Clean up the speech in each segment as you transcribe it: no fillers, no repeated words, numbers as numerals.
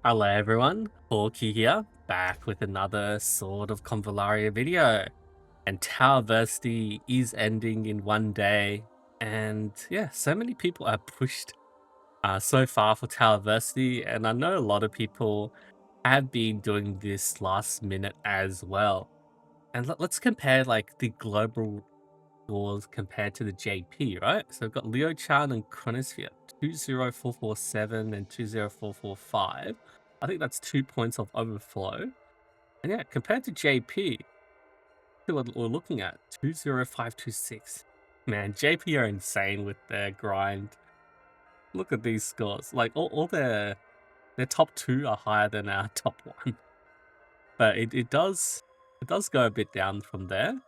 Hello everyone, Hawky here, back with another sort of Convallaria video. And Towerversity is ending in one day, and yeah, so many people are pushed so far for Towerversity, and I know a lot of people have been doing this last minute as well. And let's compare like the global scores compared to the JP, right? So we've got Leo Chan and Chronosphere, 20447 and 20445. I think that's 2 points of overflow. And yeah, compared to JP, what we're looking at 20526. Man, JP are insane with their grind. Look at these scores. Like all their top two are higher than our top one. But it does go a bit down from there.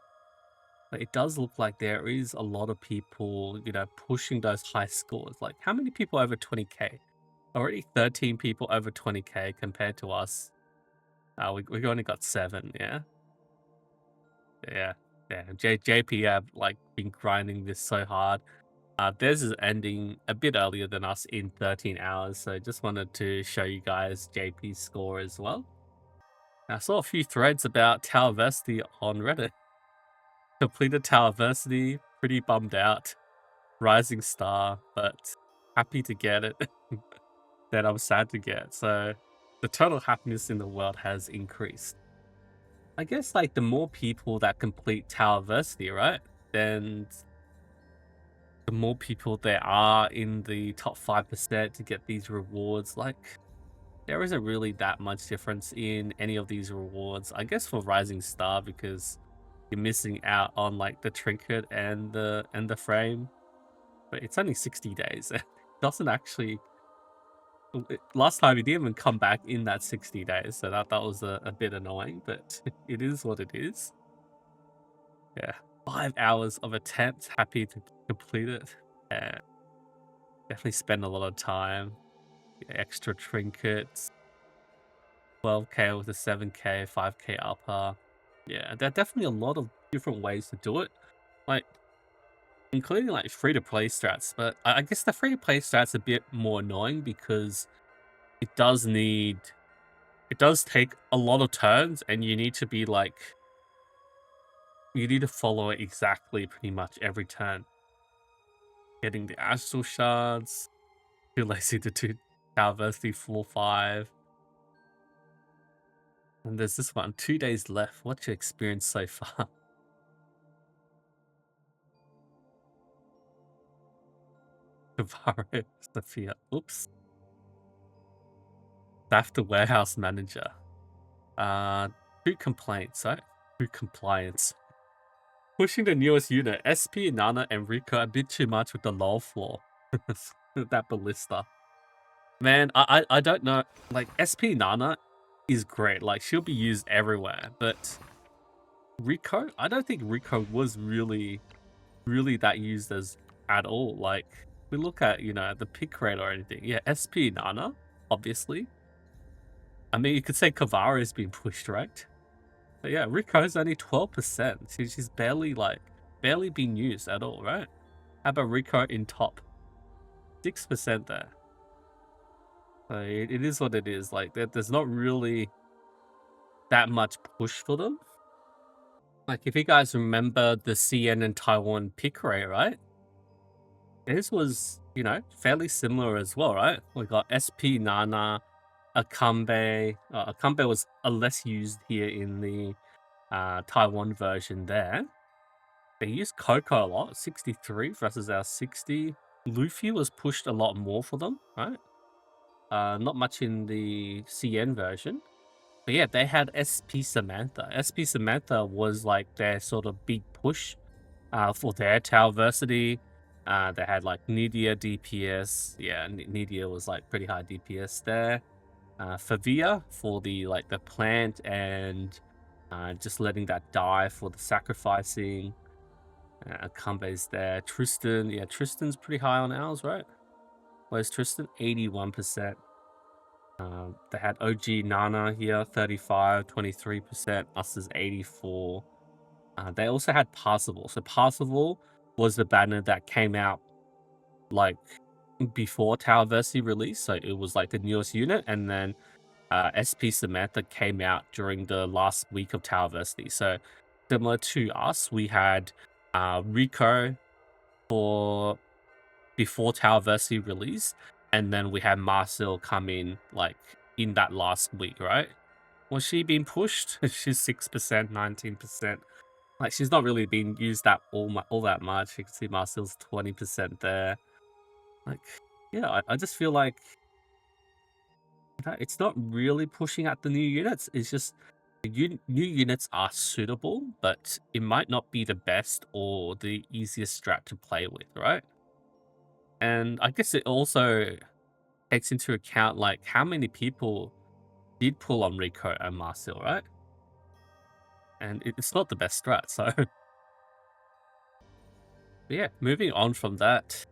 But it does look like there is a lot of people, pushing those high scores. Like, how many people over 20k? Already 13 people over 20k compared to us. We only got 7, yeah? Yeah, yeah. JP have, like, been grinding this so hard. Theirs is ending a bit earlier than us in 13 hours, so just wanted to show you guys JP's score as well. I saw a few threads about Towerversity on Reddit. Completed Towerversity, pretty bummed out. Rising star, but happy to get it. That I'm sad to get. So the total happiness in the world has increased. I guess like the more people that complete Towerversity, right? Then the more people there are in the top 5% to get these rewards. Like there isn't really that much difference in any of these rewards. I guess for Rising Star because you're missing out on like the trinket and the frame. But it's only 60 days. It doesn't actually. Last time it didn't even come back in that 60 days, so that was a bit annoying, but it is what it is. Yeah, 5 hours of attempt, happy to complete it. Yeah, definitely spend a lot of time. Extra trinkets, 12k with a 7k, 5k upper. Yeah, there are definitely a lot of different ways to do it. Like, including like free to play strats, but I guess the free to play strats a bit more annoying because it does take a lot of turns and you need to be like you need to follow it exactly pretty much every turn. Getting the astral shards, too lazy to do Diversity 4-5. And there's this one, 2 days left. What's your experience so far? Convallaria, Sophia. Oops. Staff to warehouse manager. Uh, 2 complaints, right? 2 compliance. Pushing the newest unit, SP, Nana, and Rika a bit too much with the low floor. That ballista. Man, I don't know. Like, SP Nana is great. Like, she'll be used everywhere. But Rico, I don't think Rico was really that used as at all. Like, we look at, the pick rate or anything. Yeah, SP Nana, obviously. I mean, you could say Kavara is being pushed, right? But yeah, Rico's only 12%. She's barely being used at all, right? How about Rico in top? 6% there. So it is what it is. Like, there's not really that much push for them. Like, if you guys remember the CN and Taiwan pick rate, right? This was, fairly similar as well, right? We got SP Nana, Akambe. Akambe was a less used here in the Taiwan version there. They used Coco a lot, 63 versus our 60. Luffy was pushed a lot more for them, right? Not much in the CN version. But yeah, they had SP Samantha. SP Samantha was like their sort of big push for their Towerversity. They had like Nidia DPS. Yeah, Nidia was like pretty high DPS there. Favia for the plant and just letting that die for the sacrificing. Akambe's there. Tristan, yeah, Tristan's pretty high on ours, right? Where's Tristan? 81%. They had OG Nana here, 35, 23%. Us is 84. They also had Parsifal. So Parsifal was the banner that came out like before Towerversity release. So it was like the newest unit, and then SP Samantha came out during the last week of Towerversity. So similar to us, we had Rico for before Towerversity release, and then we had Marcel come in like in that last week, right? Was she being pushed? She's 6%, 19%. Like she's not really being used that all that much. You can see Marcel's 20% there. Like, yeah, I just feel like it's not really pushing out the new units. It's just the new units are suitable, but it might not be the best or the easiest strat to play with, right? And I guess it also takes into account like how many people did pull on Rico and Marcel, right? And it's not the best strat. So yeah, moving on from that,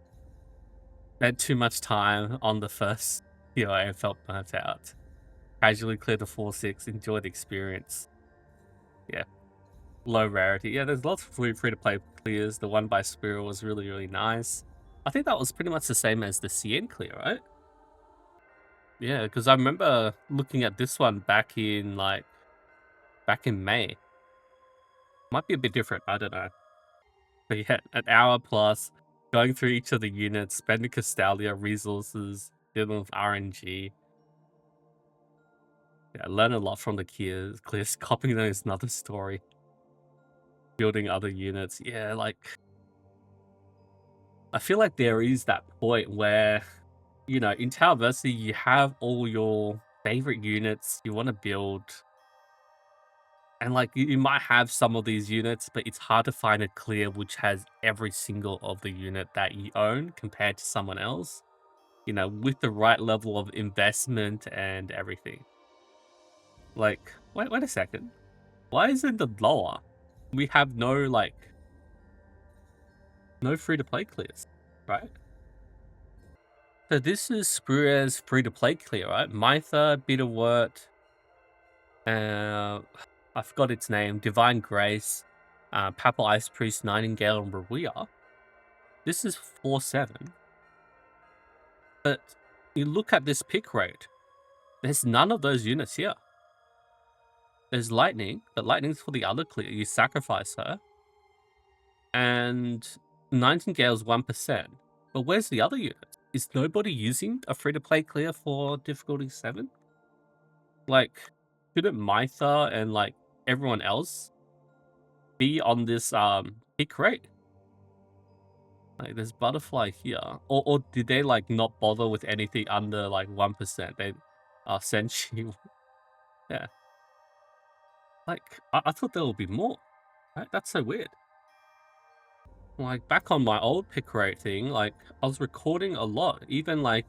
spent too much time on the first POA and felt burnt out. Casually cleared the 4-6, enjoyed the experience. Yeah, low rarity. Yeah, there's lots of free to play clears. The one by Spiral was really, really nice. I think that was pretty much the same as the CN clear, right? Yeah, because I remember looking at this one back in May. Might be a bit different, I don't know. But yeah, an hour plus, going through each of the units, spending Castalia resources, dealing with RNG. Yeah, I learned a lot from the clears. Copying them is another story. Building other units. Yeah, like I feel like there is that point where, you know, in Towerversity, you have all your favorite units you want to build. And like you might have some of these units, but it's hard to find a clear which has every single of the unit that you own compared to someone else, you know, with the right level of investment and everything. Like, wait a second. Why isn't the lower? We have no free to play clears, right? So this is Sprue's free to play clear, right? Mytha, Bitterwort, I forgot its name, Divine Grace, Papal Ice Priest, Nightingale, and Rawia. This is 4-7. But you look at this pick rate, there's none of those units here. There's Lightning, but Lightning's for the other clear. You sacrifice her. And Nightingale's 1%. But where's the other units? Is nobody using a free-to-play clear for difficulty 7? Like, shouldn't Mytha and, like, everyone else be on this, pick rate? Like, there's Butterfly here. Or did they, like, not bother with anything under, like, 1%? They, Senshi. Yeah. Like, I thought there would be more, right? That's so weird. Like, back on my old pick rate thing, like, I was recording a lot. Even, like,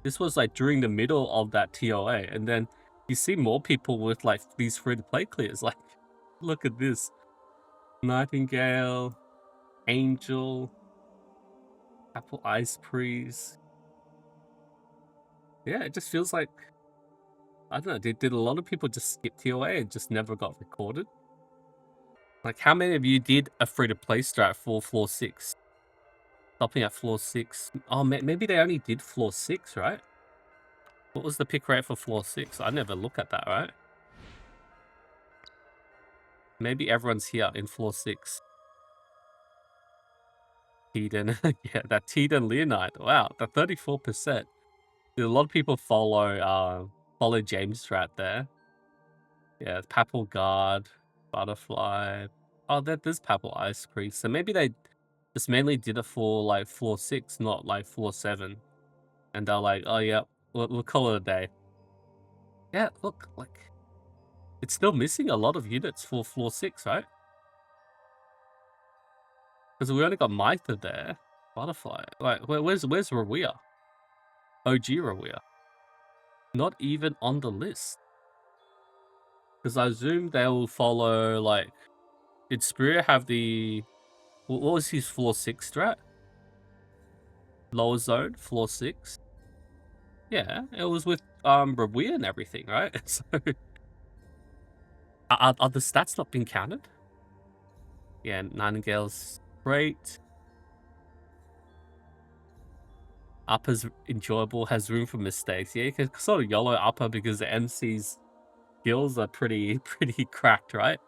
this was, like, during the middle of that TOA. And then you see more people with, like, these free-to-play clears. Like, look at this. Nightingale, Angel, Apple Ice Priest. Yeah, it just feels like, I don't know, did a lot of people just skip TOA and just never got recorded? Like, how many of you did a free-to-play strat for floor 6? Stopping at floor 6. Oh, maybe they only did floor 6, right? What was the pick rate for floor 6? I never look at that, right? Maybe everyone's here in floor 6. Teden. Yeah, that Teden Leonide. Wow, the 34%. Did a lot of people follow James Strat there? Yeah, Papal Guard, Butterfly. Oh, there's Papal Ice Priest. So maybe they just mainly did it for like floor 6, not like floor 7. And they're like, oh yeah, we'll call it a day. Yeah, look, like, it's still missing a lot of units for floor 6, right? Because we only got Mytha there. Butterfly. Like, where's Rawia? OG Rawia. Not even on the list. Because I assume they will follow, like... Did Spear have the... What was his floor 6 strat? Lower zone, floor 6? Yeah, it was with Rawia and everything, right? So... Are the stats not being counted? Yeah, Nightingale's great. Upper's enjoyable, has room for mistakes. Yeah, you can sort of YOLO upper because the MC's skills are pretty pretty cracked, right?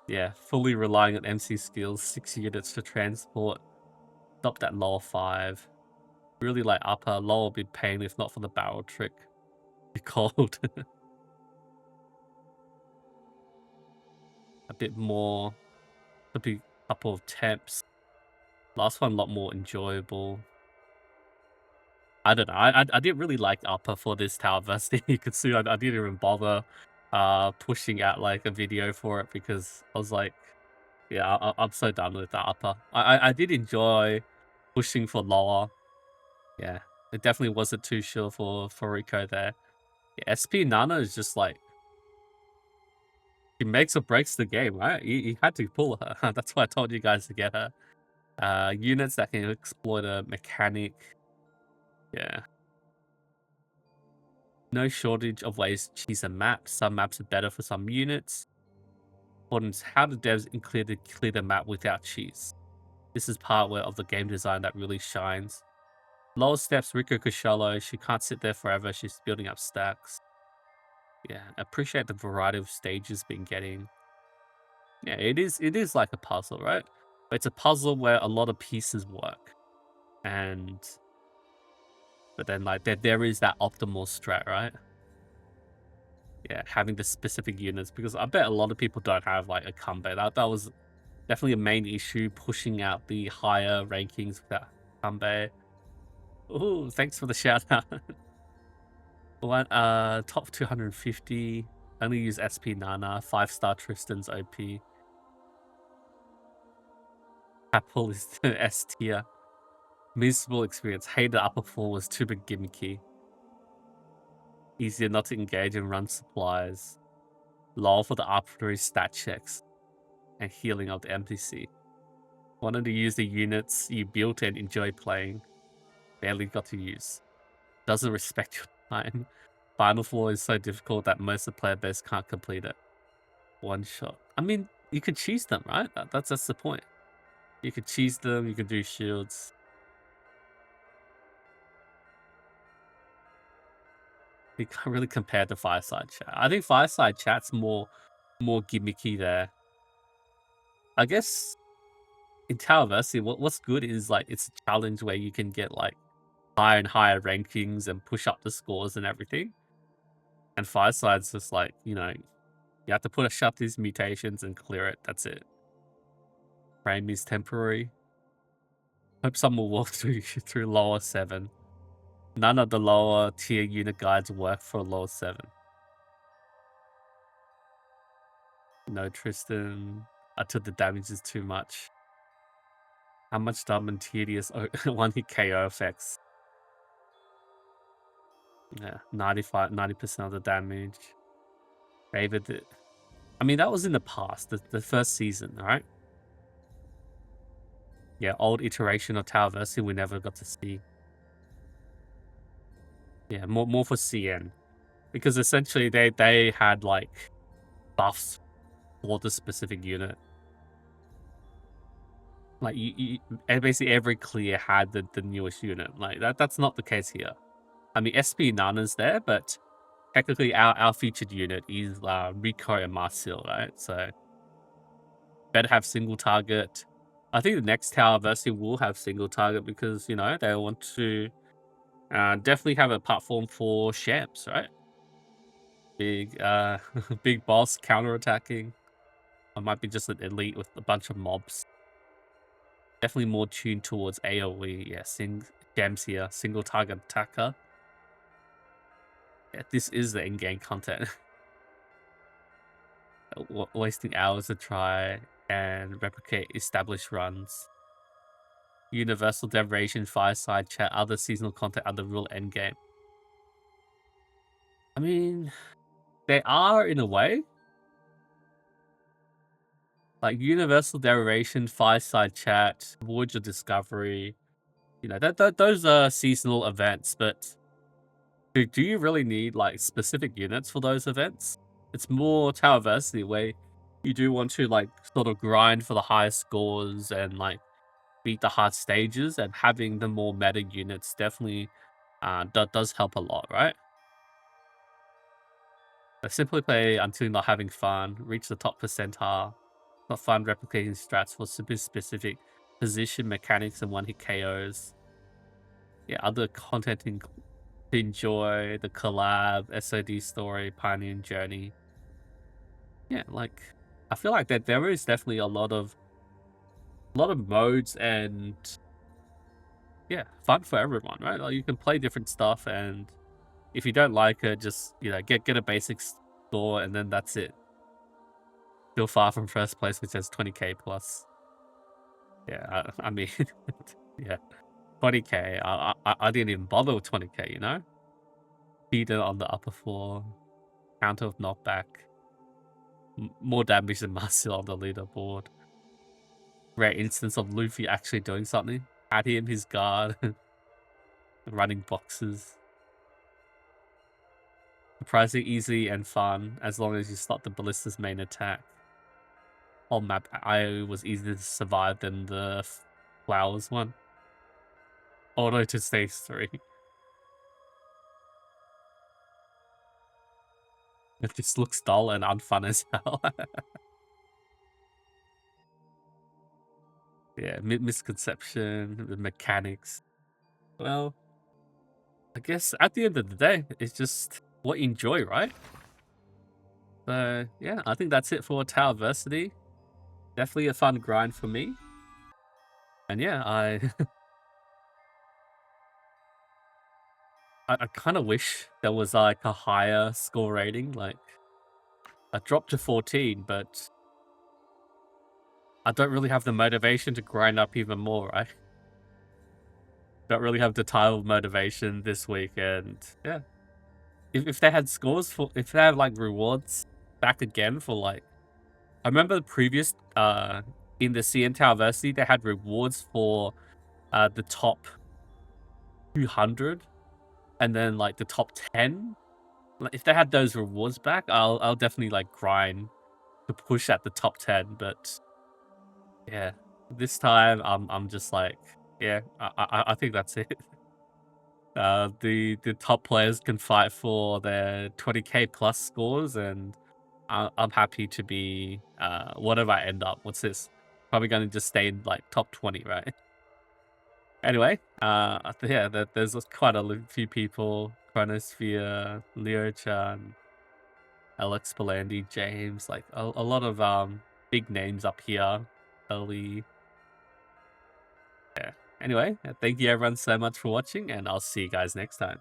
Yeah, fully relying on MC skills, 6 units to transport. Stop that lower 5. Really like upper, lower would be pain if not for the barrel trick. Be cold. A bit more, could be a couple of temps. Last one a lot more enjoyable. I don't know. I didn't really like upper for this tower verse. You could see I didn't even bother pushing out like a video for it because I was like, yeah, I'm so done with the upper. I did enjoy pushing for lower. Yeah, it definitely wasn't too sure for Rico there. Yeah, SP Nana is just like, he makes or breaks the game, right? You had to pull her. That's why I told you guys to get her. Units that can exploit a mechanic. Yeah. No shortage of ways to cheese a map. Some maps are better for some units. Important is how the devs clear the map without cheese. This is part where of the game design that really shines. Lower steps, Rico Kushala, she can't sit there forever, she's building up stacks. Yeah, appreciate the variety of stages been getting. Yeah, it is like a puzzle, right? But it's a puzzle where a lot of pieces work. But then like there is that optimal strat, right? Yeah, having the specific units, because I bet a lot of people don't have like a combat. That was definitely a main issue, pushing out the higher rankings without combat. Oh, thanks for the shout out. One top 250. Only use SP Nana. 5-star Tristan's OP. Apple is the S tier. Miserable experience. Hated upper 4 was too big gimmicky. Easier not to engage and run supplies. Lol for the arbitrary stat checks and healing of the NPC. Wanted to use the units you built and enjoy playing. Barely got to use. Doesn't respect your time. Final Floor is so difficult that most of the player base can't complete it. One shot. I mean, you could cheese them, right? That's the point. You could cheese them, you could do shields. You can't really compare to Fireside Chat. I think Fireside Chat's more gimmicky there. I guess in Towerversity, what's good is like it's a challenge where you can get like higher and higher rankings and push up the scores and everything. And Fireside's just like, you have to shut these mutations and clear it. That's it. Frame is temporary. Hope someone will walk through lower 7. None of the lower tier unit guides work for lower 7. No, Tristan. Until the damage is too much. How much dumb and tedious one hit KO effects? Yeah, 90% of the damage. Favored it. I mean, that was in the past, the first season, right? Yeah, old iteration of Towerversity we never got to see. Yeah, more for CN. Because essentially they had like buffs for the specific unit. Like and basically every clear had the newest unit. Like that's not the case here. I mean, SP Nana's there, but technically our featured unit is Rico and Marcel, right? So better have single target. I think the next Towerversity will have single target because, they want to definitely have a platform for Shams, right? Big big boss counterattacking. I might be just an elite with a bunch of mobs. Definitely more tuned towards AoE. Yeah, Shams here, single target attacker. Yeah, this is the in-game content. Wasting hours to try and replicate established runs. Universal Derivation, Fireside Chat, other seasonal content are the real endgame. I mean, they are in a way. Like Universal Derivation, Fireside Chat, Voyage of Discovery. Those are seasonal events, but do you really need like specific units for those events? It's more Towerversity where you do want to like sort of grind for the highest scores and like beat the hard stages, and having the more meta units definitely does help a lot, right? Simply play until not having fun, reach the top percentile, not fun replicating strats for super specific position mechanics and one-hit KOs. Yeah, other content to enjoy, the collab, SOD story, pioneering journey. Yeah, like I feel like that there is definitely a lot of modes and yeah, fun for everyone, right? Like you can play different stuff, and if you don't like it, just get a basic score, and then that's it. Still far from first place, which has 20k plus. Yeah, I mean, yeah, 20k. I didn't even bother with 20k. Speed on the upper floor, counter of knockback, more damage than Marcel on the leaderboard. Rare instance of Luffy actually doing something. Had him, his guard, running boxes. Surprisingly easy and fun as long as you stop the ballista's main attack. Whole map IO was easier to survive than the flowers one. Auto to stage 3. It just looks dull and unfun as hell. Yeah, misconception, the mechanics. Well, I guess at the end of the day, it's just what you enjoy, right? So yeah, I think that's it for Towerversity. Definitely a fun grind for me. And yeah, I I kind of wish there was like a higher score rating. Like I dropped to 14, but I don't really have the motivation to grind up even more, right? Don't really have the title motivation this week, and yeah. If they had scores for, if they have like rewards back again for like, I remember the previous in the CN Towerversity they had rewards for the top 200 and then like the top 10. Like, if they had those rewards back, I'll definitely like grind to push at the top 10. But yeah, this time I'm just like, yeah, I think that's it. The top players can fight for their 20k plus scores, and I'm happy to be whatever I end up. What's this? Probably going to just stay in like top 20, right? Anyway, yeah, there's quite a few people: Chronosphere, Leo Chan, Alex Belandi, James, like a lot of big names up here. Early, yeah. Anyway, thank you everyone so much for watching, and I'll see you guys next time.